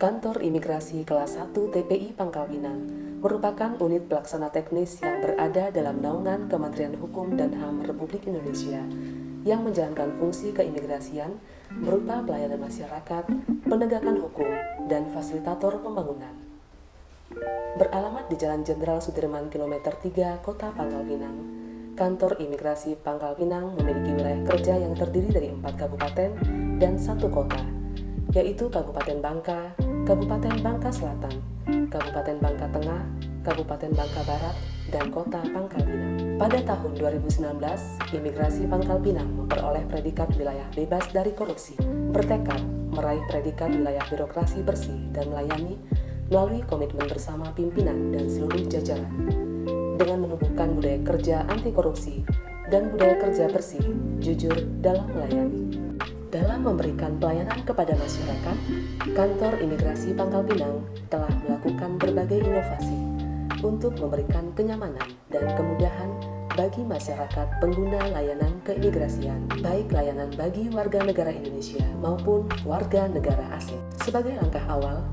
Kantor Imigrasi Kelas 1 TPI Pangkal Pinang merupakan unit pelaksana teknis yang berada dalam naungan Kementerian Hukum dan HAM Republik Indonesia yang menjalankan fungsi keimigrasian berupa pelayanan masyarakat, penegakan hukum, dan fasilitator pembangunan. Beralamat di Jalan Jenderal Sudirman Kilometer 3, Kota Pangkal Pinang, Kantor Imigrasi Pangkal Pinang memiliki wilayah kerja yang terdiri dari 4 kabupaten dan 1 kota, yaitu Kabupaten Bangka, Kabupaten Bangka Selatan, Kabupaten Bangka Tengah, Kabupaten Bangka Barat, dan Kota Pangkal Pinang. Pada tahun 2019, Imigrasi Pangkal Pinang memperoleh predikat wilayah bebas dari korupsi, bertekad meraih predikat wilayah birokrasi bersih dan melayani melalui komitmen bersama pimpinan dan seluruh jajaran, dengan menumbuhkan budaya kerja anti korupsi dan budaya kerja bersih, jujur dalam melayani. Dalam memberikan pelayanan kepada masyarakat, Kantor Imigrasi Pangkal Pinang telah melakukan berbagai inovasi untuk memberikan kenyamanan dan kemudahan bagi masyarakat pengguna layanan keimigrasian, baik layanan bagi warga negara Indonesia maupun warga negara asing. Sebagai langkah awal,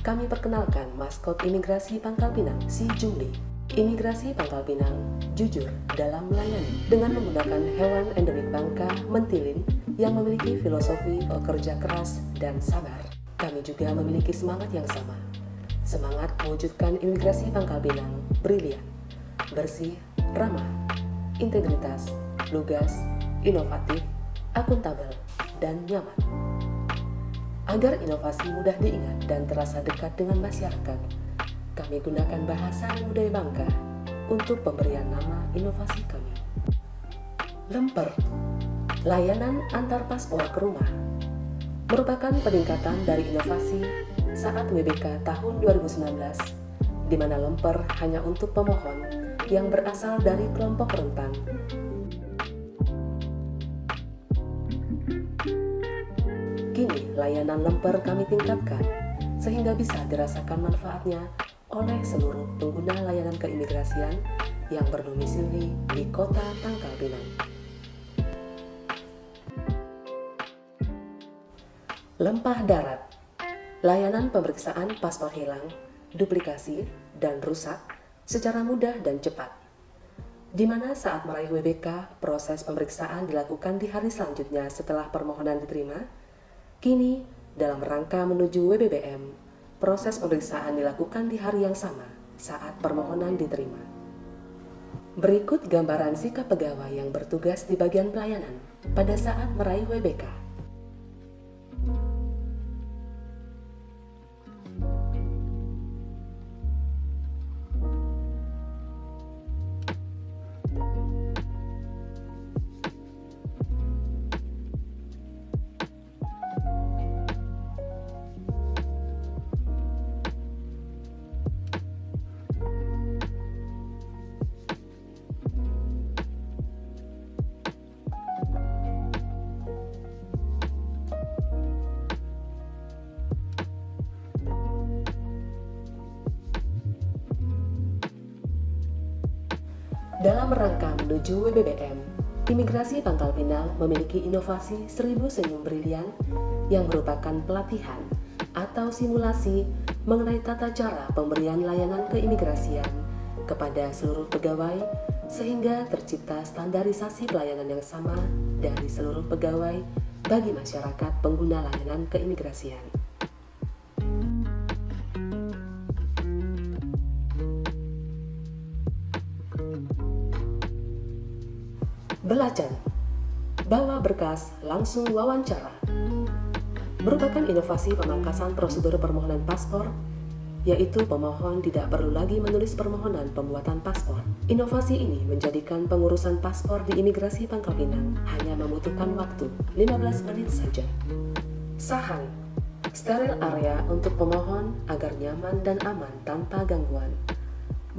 kami perkenalkan maskot Imigrasi Pangkal Pinang, si Jungli. Imigrasi Pangkal Pinang jujur dalam melayani dengan menggunakan hewan endemik Bangka, mentilin, yang memiliki filosofi bekerja keras dan sabar. Kami juga memiliki semangat yang sama. Semangat mewujudkan Imigrasi Pangkal Pinang brilian, bersih, ramah, integritas, lugas, inovatif, akuntabel, dan nyaman. Agar inovasi mudah diingat dan terasa dekat dengan masyarakat, kami gunakan bahasa dan budaya Bangka untuk pemberian nama inovasi kami. Lemper, layanan antar paspor ke rumah, merupakan peningkatan dari inovasi saat WBK tahun 2019, di mana lemper hanya untuk pemohon yang berasal dari kelompok rentan. Kini layanan lemper kami tingkatkan sehingga bisa dirasakan manfaatnya oleh seluruh pengguna layanan keimigrasian yang berdomisili di Kota Pangkal Pinang. Lempah darat, layanan pemeriksaan paspor hilang, duplikasi, dan rusak secara mudah dan cepat, di mana saat meraih WBK, proses pemeriksaan dilakukan di hari selanjutnya setelah permohonan diterima. Kini, dalam rangka menuju WBBM, proses pemeriksaan dilakukan di hari yang sama saat permohonan diterima. Berikut gambaran sikap pegawai yang bertugas di bagian pelayanan pada saat meraih WBK. Dalam rangka menuju WBBM, Imigrasi Pangkal Pinang memiliki inovasi 1000 senyum brilian yang merupakan pelatihan atau simulasi mengenai tata cara pemberian layanan keimigrasian kepada seluruh pegawai sehingga tercipta standarisasi pelayanan yang sama dari seluruh pegawai bagi masyarakat pengguna layanan keimigrasian. Belacan, bawa berkas langsung wawancara, merupakan inovasi pemangkasan prosedur permohonan paspor, yaitu pemohon tidak perlu lagi menulis permohonan pembuatan paspor. Inovasi ini menjadikan pengurusan paspor di Imigrasi Pangkal Pinang hanya membutuhkan waktu 15 menit saja. Sahang, steril area untuk pemohon agar nyaman dan aman tanpa gangguan,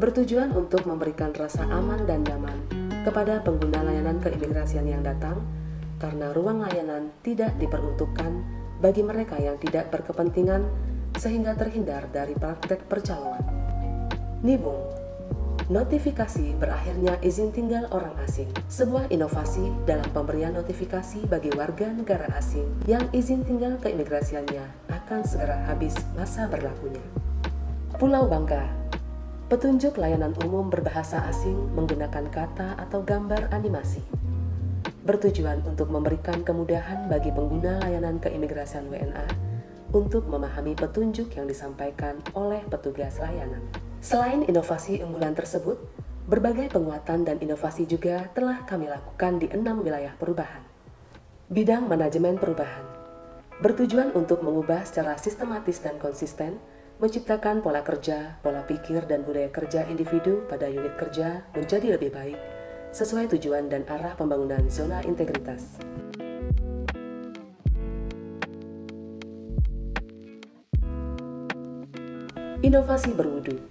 bertujuan untuk memberikan rasa aman dan nyaman kepada pengguna layanan keimigrasian yang datang, karena ruang layanan tidak diperuntukkan bagi mereka yang tidak berkepentingan sehingga terhindar dari praktek percaloan. Nibung, Notifikasi berakhirnya izin tinggal orang asing, sebuah inovasi dalam pemberian notifikasi bagi warga negara asing yang izin tinggal keimigrasiannya akan segera habis masa berlakunya. Pulau Bangka, petunjuk layanan umum berbahasa asing menggunakan kata atau gambar animasi, bertujuan untuk memberikan kemudahan bagi pengguna layanan keimigrasian WNA untuk memahami petunjuk yang disampaikan oleh petugas layanan. Selain inovasi unggulan tersebut, berbagai penguatan dan inovasi juga telah kami lakukan di 6 wilayah perubahan. Bidang manajemen perubahan bertujuan untuk mengubah secara sistematis dan konsisten, menciptakan pola kerja, pola pikir, dan budaya kerja individu pada unit kerja menjadi lebih baik, sesuai tujuan dan arah pembangunan zona integritas. Inovasi berwudu,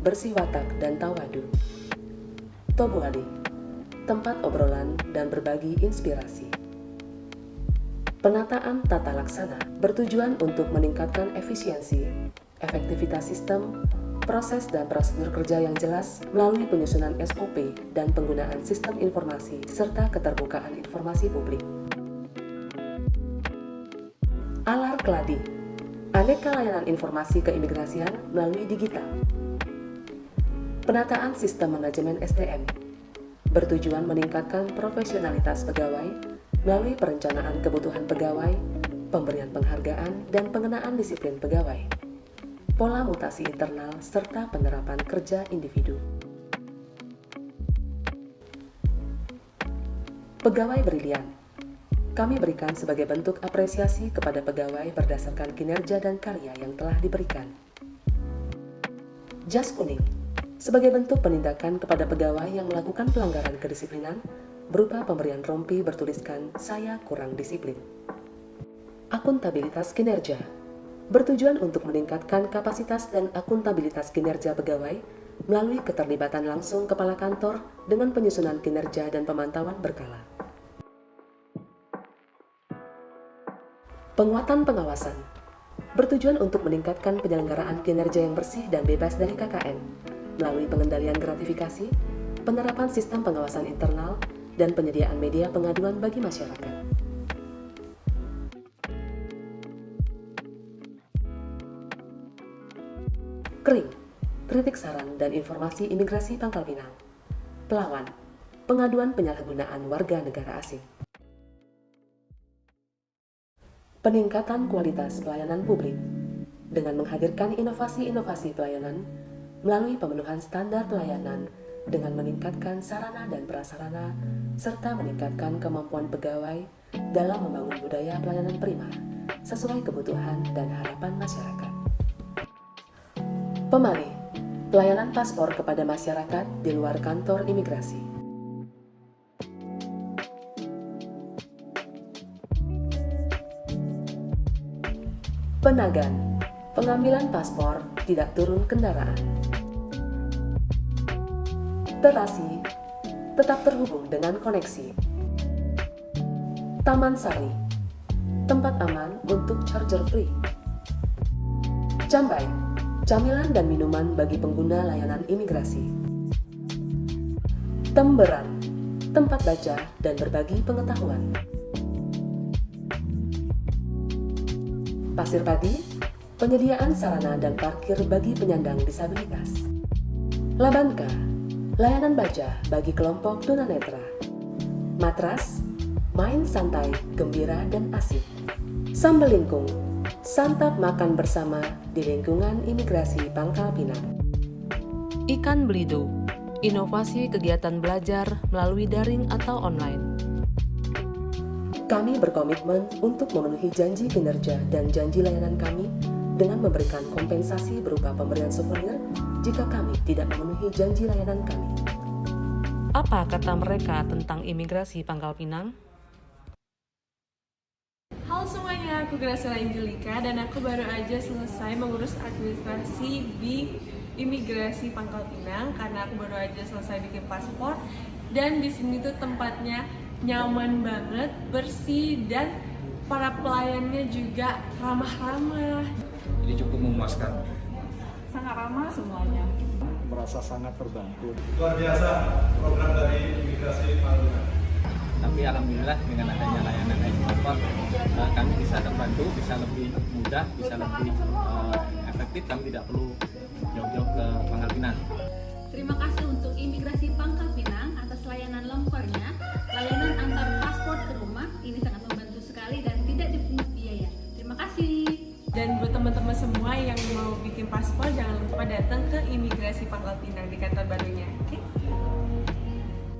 bersih watak dan tawadu. Tobuali, tempat obrolan dan berbagi inspirasi. Penataan tata laksana bertujuan untuk meningkatkan efisiensi, efektivitas sistem, proses dan prosedur kerja yang jelas melalui penyusunan SOP dan penggunaan sistem informasi serta keterbukaan informasi publik. Alar Keladi, aneka layanan informasi keimigrasian melalui digital. Penataan sistem manajemen SDM bertujuan meningkatkan profesionalitas pegawai melalui perencanaan kebutuhan pegawai, pemberian penghargaan, dan pengenaan disiplin pegawai, pola mutasi internal, serta penerapan kerja individu. Pegawai brilian kami berikan sebagai bentuk apresiasi kepada pegawai berdasarkan kinerja dan karya yang telah diberikan. Jas kuning sebagai bentuk penindakan kepada pegawai yang melakukan pelanggaran kedisiplinan berupa pemberian rompi bertuliskan "Saya kurang disiplin". Akuntabilitas kinerja bertujuan untuk meningkatkan kapasitas dan akuntabilitas kinerja pegawai melalui keterlibatan langsung kepala kantor dengan penyusunan kinerja dan pemantauan berkala. Penguatan pengawasan bertujuan untuk meningkatkan penyelenggaraan kinerja yang bersih dan bebas dari KKN melalui pengendalian gratifikasi, penerapan sistem pengawasan internal, dan penyediaan media pengaduan bagi masyarakat. Kering, kritik saran dan informasi imigrasi Pangkal Pinang. Pelawan, pengaduan penyalahgunaan warga negara asing. Peningkatan kualitas pelayanan publik dengan menghadirkan inovasi-inovasi pelayanan melalui pemenuhan standar pelayanan dengan meningkatkan sarana dan prasarana serta meningkatkan kemampuan pegawai dalam membangun budaya pelayanan prima sesuai kebutuhan dan harapan masyarakat. Pemalih, pelayanan paspor kepada masyarakat di luar kantor imigrasi. Penagan, pengambilan paspor tidak turun kendaraan. Terasi, tetap terhubung dengan koneksi. Taman Sari, tempat aman untuk charger free. Cambai, camilan dan minuman bagi pengguna layanan imigrasi. Temberan, tempat baca dan berbagi pengetahuan. Pasir Padi, penyediaan sarana dan parkir bagi penyandang disabilitas. Labanka, layanan baca bagi kelompok tunanetra. Matras, main santai, gembira, dan asik. Sambelingkung, santap makan bersama di lingkungan imigrasi Pangkal Pinang. Ikan Belido, inovasi kegiatan belajar melalui daring atau online. Kami berkomitmen untuk memenuhi janji kinerja dan janji layanan kami dengan memberikan kompensasi berupa pemberian souvenir jika kami tidak memenuhi janji layanan kami. Apa kata mereka tentang imigrasi Pangkal Pinang? Halo semuanya, aku Graciela Angelika dan aku baru aja selesai mengurus administrasi di imigrasi Pangkal Pinang karena aku baru aja selesai bikin paspor dan di sini tuh tempatnya nyaman banget, bersih, dan para pelayannya juga ramah-ramah. Jadi cukup memuaskan. sangat ramah semuanya. Merasa sangat terbantu. Luar biasa program dari imigrasi Palembang. Tapi alhamdulillah dengan adanya layanan e-paspor kami bisa terbantu, bisa lebih mudah, bisa lebih efektif, kami tidak perlu jauh-jauh ke Pangkal Pinang. Terima kasih untuk Imigrasi Pangkal Pinang atas layanan lempernya. Layanan antar paspor ke rumah ini sangat membantu sekali dan tidak dipungut biaya. Terima kasih. Dan buat teman-teman semua yang mau bikin paspor, jangan lupa datang ke Imigrasi Pangkal Pinang di kantor barunya. Oke?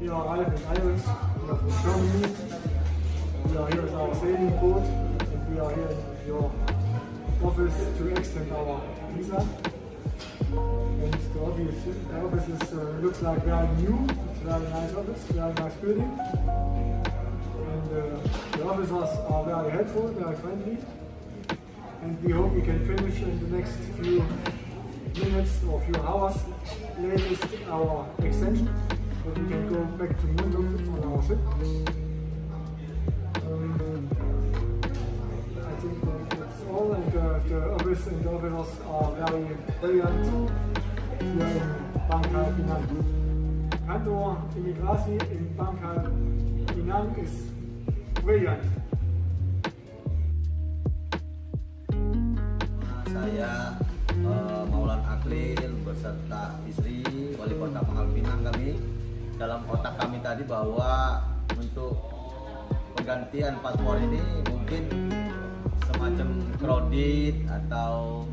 We are Ralf and Iris. We are from Germany. We are here with our sailing boat, and we are here in your office to extend our visa. And the office looks like very new. It's a very nice office, very nice building. And the officers are very helpful, very friendly. And we hope we can finish in the next few minutes or few hours latest our extension. So we can go back to Munduk on our ship. I think that's all, and the office and the officers are very brilliant here in Pangkal Pinang. Kantor Imigrasi in Pangkal Pinang is brilliant. Saya Maulan Aklil beserta istri Wali Kota Pangkal Pinang kami. Dalam otak kami tadi bahwa untuk penggantian paspor ini mungkin semacam kredit atau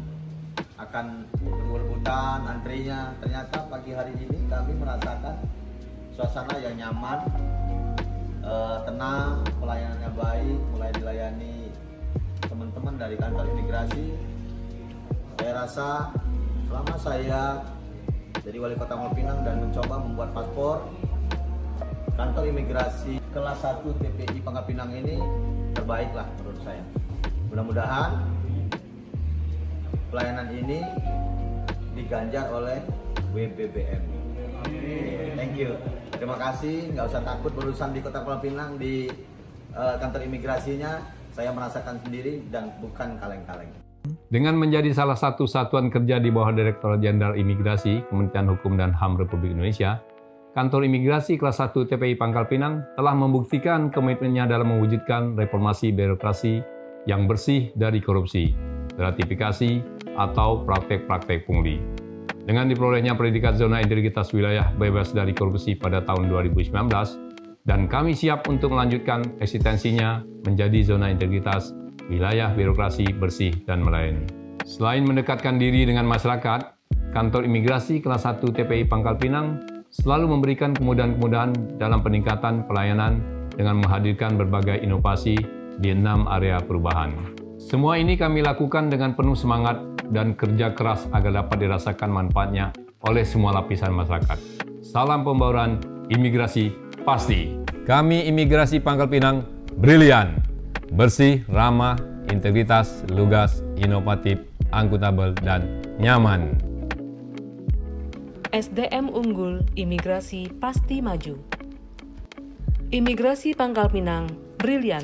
akan berebut-rebutan antrinya. Ternyata pagi hari ini kami merasakan suasana yang nyaman, tenang, pelayanannya baik, mulai dilayani teman-teman dari kantor imigrasi. Saya rasa selama saya jadi Wali Kota Pangkal Pinang dan mencoba membuat paspor, kantor imigrasi kelas 1 TPI Pangkal Pinang ini terbaik lah menurut saya. Mudah-mudahan pelayanan ini diganjar oleh WBBM. Thank you. Terima kasih. Nggak usah takut berurusan di Kota Pangkal Pinang di kantor imigrasinya. Saya merasakan sendiri dan bukan kaleng-kaleng. Dengan menjadi salah satu satuan kerja di bawah Direktorat Jenderal Imigrasi, Kementerian Hukum dan HAM Republik Indonesia, Kantor Imigrasi Kelas 1 TPI Pangkal Pinang telah membuktikan komitmennya dalam mewujudkan reformasi birokrasi yang bersih dari korupsi, gratifikasi, atau praktek-praktek pungli. Dengan diperolehnya predikat Zona Integritas Wilayah Bebas dari Korupsi pada tahun 2019, dan kami siap untuk melanjutkan eksistensinya menjadi Zona Integritas Wilayah Birokrasi Bersih dan Melayani. Selain mendekatkan diri dengan masyarakat, Kantor Imigrasi Kelas 1 TPI Pangkal Pinang selalu memberikan kemudahan-kemudahan dalam peningkatan pelayanan dengan menghadirkan berbagai inovasi di 6 area perubahan. Semua ini kami lakukan dengan penuh semangat dan kerja keras agar dapat dirasakan manfaatnya oleh semua lapisan masyarakat. Salam pembauran imigrasi pasti. Kami Imigrasi Pangkal Pinang brilian. Bersih, ramah, integritas, lugas, inovatif, akuntabel, dan nyaman. SDM unggul, imigrasi pasti maju. Imigrasi Pangkal Pinang, brilian.